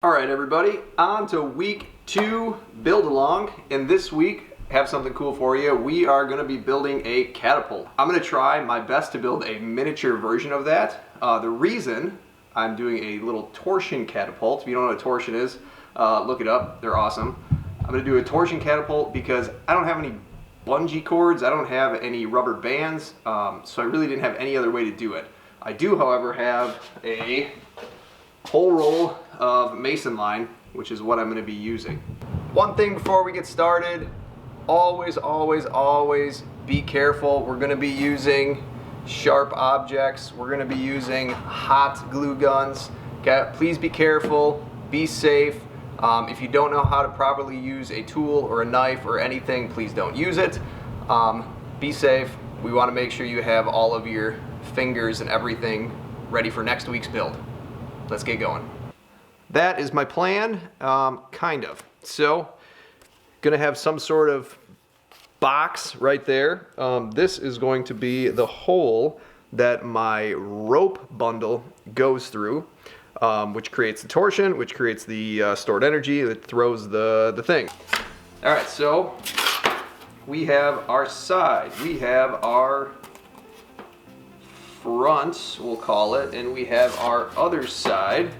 All right, everybody, on to week 2 build along, and this week have something cool for you. We are going to be building a catapult. I'm going to try my best to build a miniature version of that. The reason I'm doing a little torsion catapult, if you don't know what a torsion is, look it up, they're awesome. I'm going to do a torsion catapult because I don't have any bungee cords, I don't have any rubber bands, so I really didn't have any other way to do it. I do, however, have a whole roll of mason line, which is what I'm going to be using. One thing before we get started, always be careful. We're going to be using sharp objects. We're going to be using hot glue guns. Okay? Please be careful, be safe. If you don't know how to properly use a tool or a knife or anything, please don't use it. Be safe. We want to make sure you have all of your fingers and everything ready for next week's build. Let's get going. That is my plan, kind of. So, gonna have some sort of box right there. This is going to be the hole that my rope bundle goes through, which creates the torsion, which creates the stored energy that throws the thing. All right, so we have our side, we have our front, we'll call it, and we have our other side.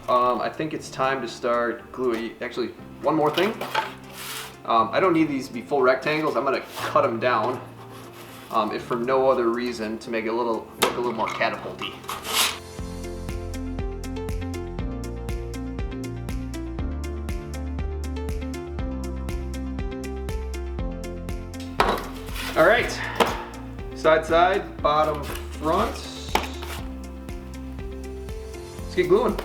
I think it's time to start gluing. Actually, one more thing. I don't need these to be full rectangles. I'm going to cut them down, if for no other reason, to make it look a little more catapulty. All right, side, bottom, front. Let's get gluing.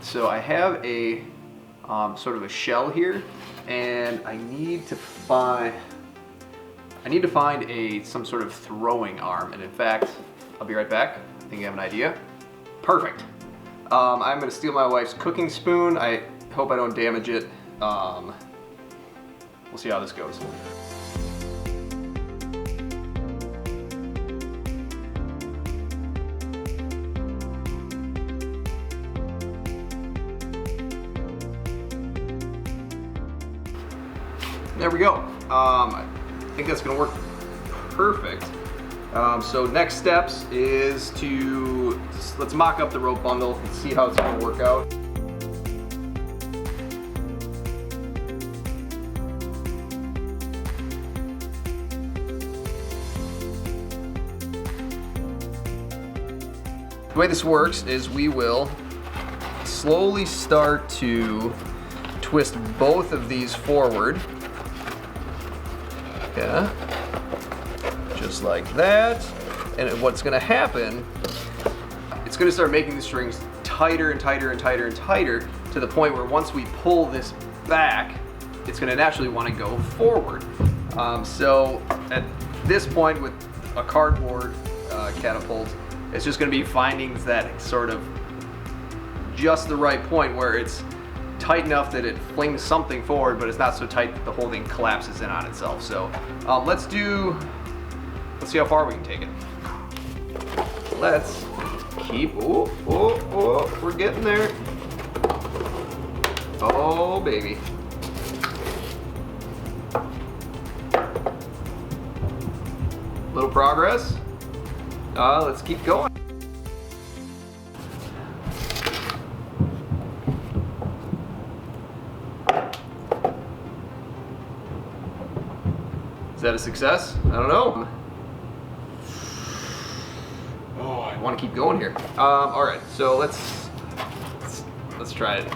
So I have a sort of a shell here, and I need to find some sort of throwing arm. And in fact, I'll be right back. I think I have an idea. Perfect. I'm going to steal my wife's cooking spoon. I hope I don't damage it. We'll see how this goes. There we go. I think that's going to work perfect. So next steps is let's mock up the rope bundle and see how it's going to work out. The way this works is we will slowly start to twist both of these forward. Yeah, just like that. And what's going to happen, it's going to start making the strings tighter and tighter and tighter and tighter to the point where once we pull this back, it's going to naturally want to go forward. So at this point with a cardboard catapult, it's just going to be finding that sort of just the right point where it's tight enough that it flings something forward, but it's not so tight that the whole thing collapses in on itself. So let's see how far we can take it. Let's keep, we're getting there. Oh, baby. Little progress. Let's keep going. Is that a success? I don't know. Oh, I want to keep going here. All right, so let's try it.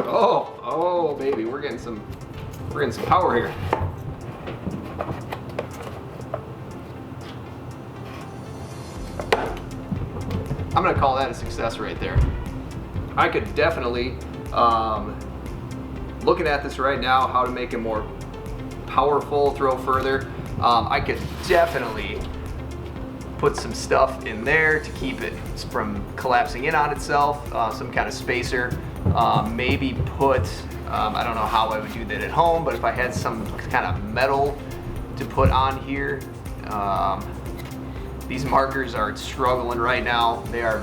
Oh, baby, we're getting some power here. I'm gonna call that a success right there. I could definitely Looking at this right now, how to make it more powerful, throw further. I could definitely put some stuff in there to keep it from collapsing in on itself, some kind of spacer. Maybe put, I don't know how I would do that at home, but if I had some kind of metal to put on here. These markers are struggling right now. They are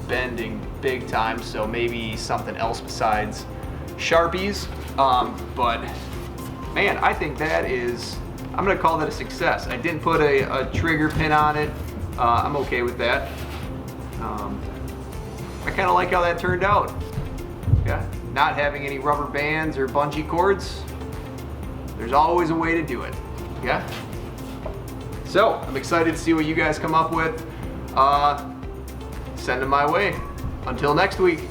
bending big time, so maybe something else besides Sharpies. But man, I think that is, I'm gonna call that a success. I didn't put a trigger pin on it. I'm okay with that. I kind of like how that turned out. Yeah, not having any rubber bands or bungee cords. There's always a way to do it. Yeah. So I'm excited to see what you guys come up with. Send them my way. Until next week.